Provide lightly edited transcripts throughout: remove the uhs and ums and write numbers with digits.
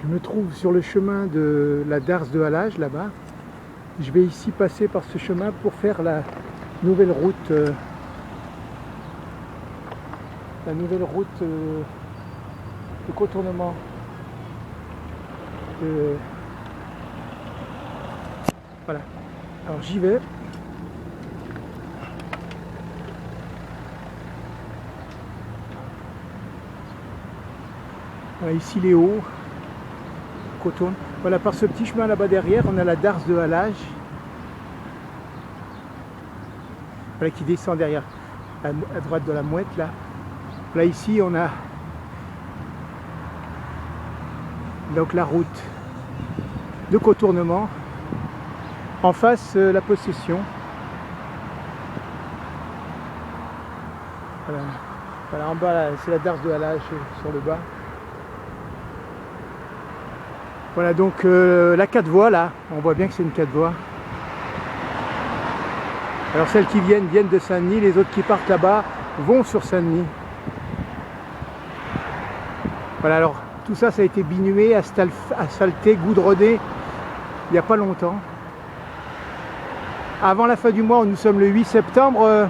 Je me trouve sur le chemin de la Darse de Halage, là-bas. Je vais ici passer par ce chemin pour faire la nouvelle route, de contournement. Voilà. Alors j'y vais. Voilà, ici les hauts. Contourne. Voilà, par ce petit chemin là-bas derrière, on a la Darse de Halage. Voilà, qui descend derrière, à droite de la Mouette là. Là ici on a donc la route de contournement. En face la possession. Voilà, voilà en bas c'est la Darse de Halage sur le bas. Voilà donc la 4 voies là, on voit bien que c'est une 4 voies. Alors celles qui viennent de Saint-Denis, les autres qui partent là-bas vont sur Saint-Denis. Voilà, alors tout ça, ça a été binué, asphalté, goudronné il n'y a pas longtemps. Avant la fin du mois, nous sommes le 8 septembre,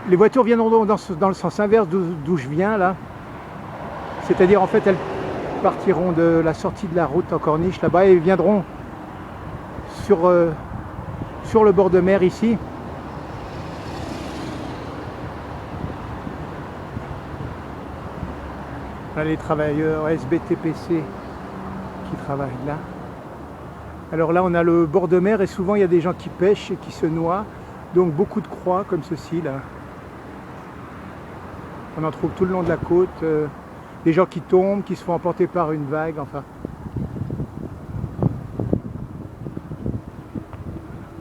les voitures viendront dans le sens inverse d'où je viens là. C'est-à-dire en fait elles partiront de la sortie de la route en Corniche là-bas et viendront sur le bord de mer ici. Là, les travailleurs SBTPC qui travaillent là. Alors là on a le bord de mer et souvent il y a des gens qui pêchent et qui se noient, donc beaucoup de croix comme ceci là. On en trouve tout le long de la côte, des gens qui tombent, qui se font emporter par une vague, enfin.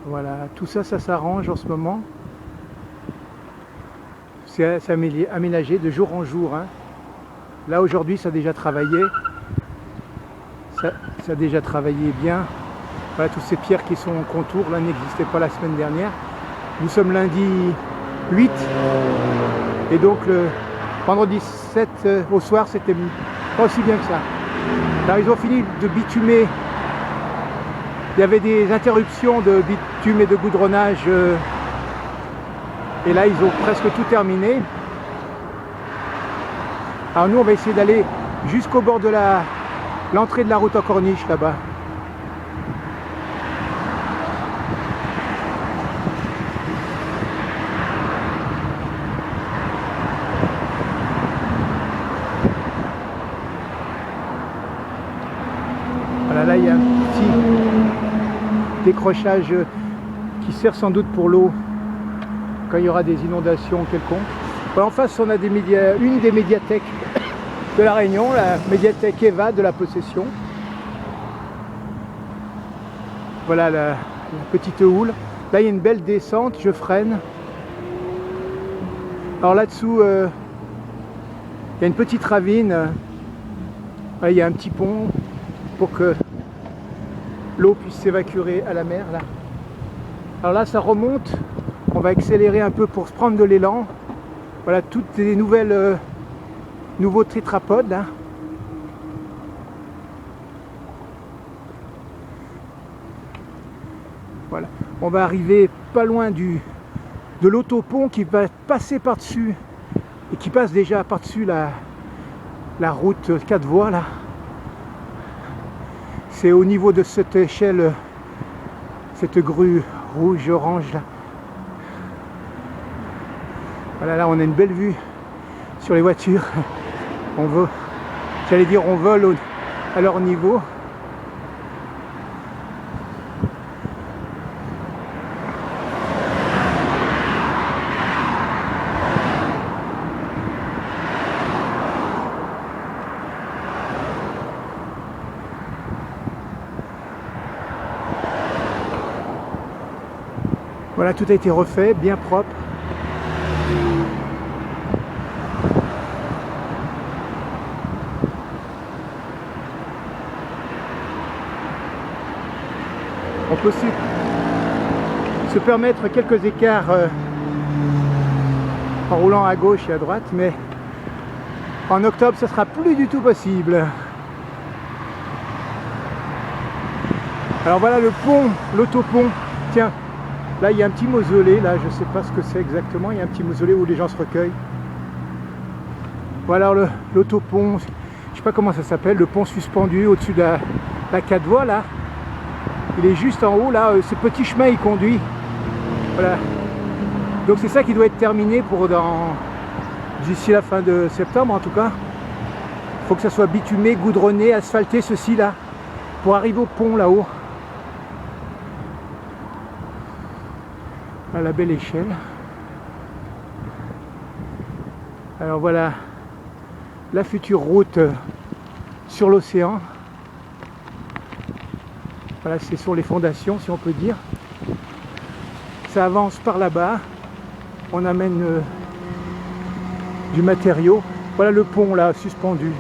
Voilà, tout ça, ça s'arrange en ce moment. C'est aménagé de jour en jour. Hein. Là aujourd'hui, ça a déjà travaillé. Ça a déjà travaillé bien. Voilà, toutes ces pierres qui sont en contour, là, n'existaient pas la semaine dernière. Nous sommes lundi 8. Et donc, le vendredi 7 au soir, c'était pas aussi bien que ça. Là, ils ont fini de bitumer. Il y avait des interruptions de bitume et de goudronnage et là ils ont presque tout terminé. Alors nous on va essayer d'aller jusqu'au bord de l'entrée de la route en Corniche là-bas. Voilà, là il y a un petit décrochage qui sert sans doute pour l'eau quand il y aura des inondations quelconques. Voilà, en face on a une des médiathèques de la Réunion, la médiathèque Eva de la Possession. Voilà la petite houle. Là il y a une belle descente, je freine. Alors là-dessous il y a une petite ravine. Là, il y a un petit pont pour que l'eau puisse s'évacuer à la mer là. Alors là ça remonte, on va accélérer un peu pour se prendre de l'élan. Voilà toutes les nouveaux tétrapodes là. Voilà, on va arriver pas loin de l'autopont qui va passer par-dessus et qui passe déjà par-dessus la route 4 voies là. C'est au niveau de cette échelle, cette grue rouge-orange là. Voilà, là on a une belle vue sur les voitures. On vole à leur niveau. Voilà, tout a été refait, bien propre. On peut aussi se permettre quelques écarts en roulant à gauche et à droite, mais En octobre, ça sera plus du tout possible. Alors voilà le pont, l'autopont. Tiens, là il y a un petit mausolée, là je sais pas ce que c'est exactement, il y a un petit mausolée où les gens se recueillent. Voilà l'autopont, je sais pas comment ça s'appelle, le pont suspendu au-dessus de la 4 voies là. Il est juste en haut là, ce petit chemin il conduit. Voilà. Donc c'est ça qui doit être terminé pour d'ici la fin de septembre en tout cas. Il faut que ça soit bitumé, goudronné, asphalté ceci là, pour arriver au pont là-haut. À la belle échelle. Alors voilà la future route sur l'océan. Voilà, c'est sur les fondations si on peut dire. Ça avance par là-bas. On amène du matériau. Voilà le pont là suspendu.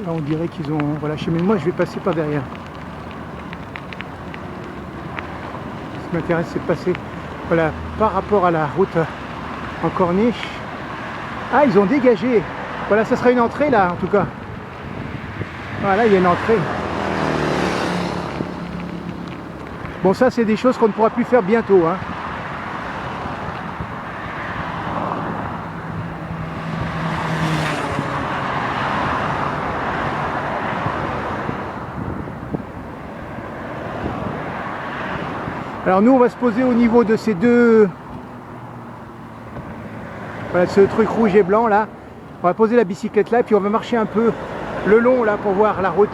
Là on dirait qu'ils ont... Voilà, chez moi je vais passer par derrière. Ce qui m'intéresse c'est de passer voilà, par rapport à la route en corniche. Ah, ils ont dégagé. Voilà, ça sera une entrée là en tout cas. Voilà, il y a une entrée. Bon, ça c'est des choses qu'on ne pourra plus faire bientôt, hein. Alors nous on va se poser au niveau de ces deux, voilà, ce truc rouge et blanc là. On va poser la bicyclette là et puis on va marcher un peu le long là pour voir la route.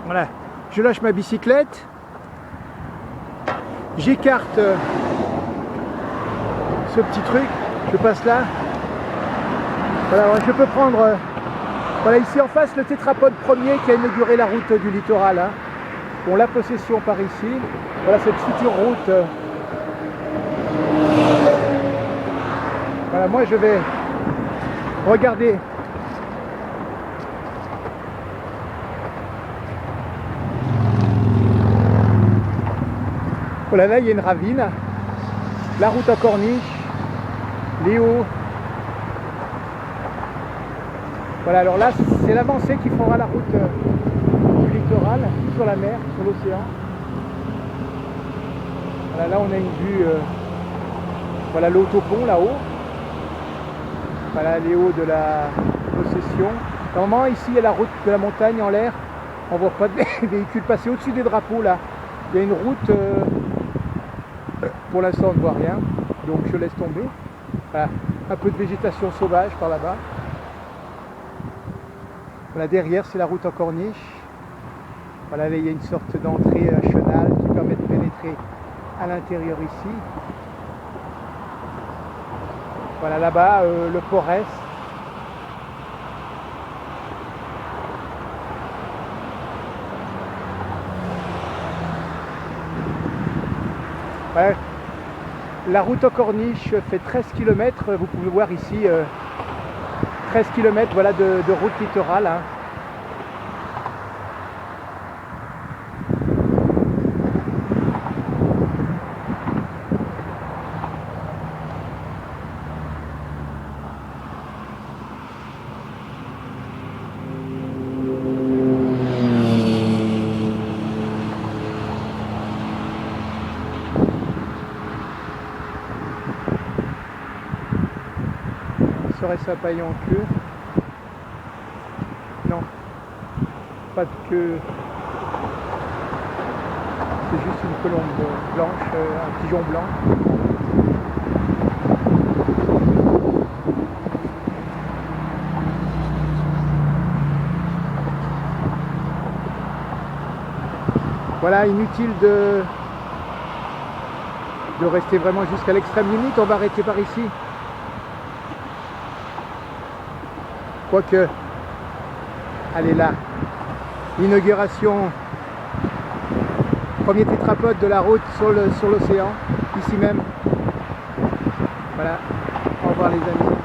Voilà, je lâche ma bicyclette, j'écarte ce petit truc, je passe là. Voilà, je peux prendre... Voilà, ici en face, le tétrapode premier qui a inauguré la route du littoral. Hein. Bon, la possession par ici. Voilà cette future route. Voilà, moi je vais regarder. Voilà, là il y a une ravine. La route à corniche. Léo. Voilà, alors là, c'est l'avancée qui fera la route du littoral, sur la mer, sur l'océan. Voilà, là, on a une vue, voilà l'autopont là-haut. Voilà les hauts de la possession. Normalement, ici, il y a la route de la montagne en l'air. On ne voit pas de véhicules passer au-dessus des drapeaux, là. Il y a une route, pour l'instant, on ne voit rien, donc je laisse tomber. Voilà, un peu de végétation sauvage par là-bas. Voilà, derrière c'est la route en corniche. Voilà, là il y a une sorte d'entrée chenale qui permet de pénétrer à l'intérieur ici. Voilà, là-bas le port-est. Voilà. La route en corniche fait 13 km, vous pouvez voir ici 13 km voilà, de route littorale. Hein. Serait-ce un paillon en queue? Non, pas de queue. C'est juste une colombe blanche, un pigeon blanc. Voilà, inutile de rester vraiment jusqu'à l'extrême limite, on va arrêter par ici. Quoique, allez là, l'inauguration, premier tétrapode de la route sur l'océan, ici même. Voilà, revoir les amis.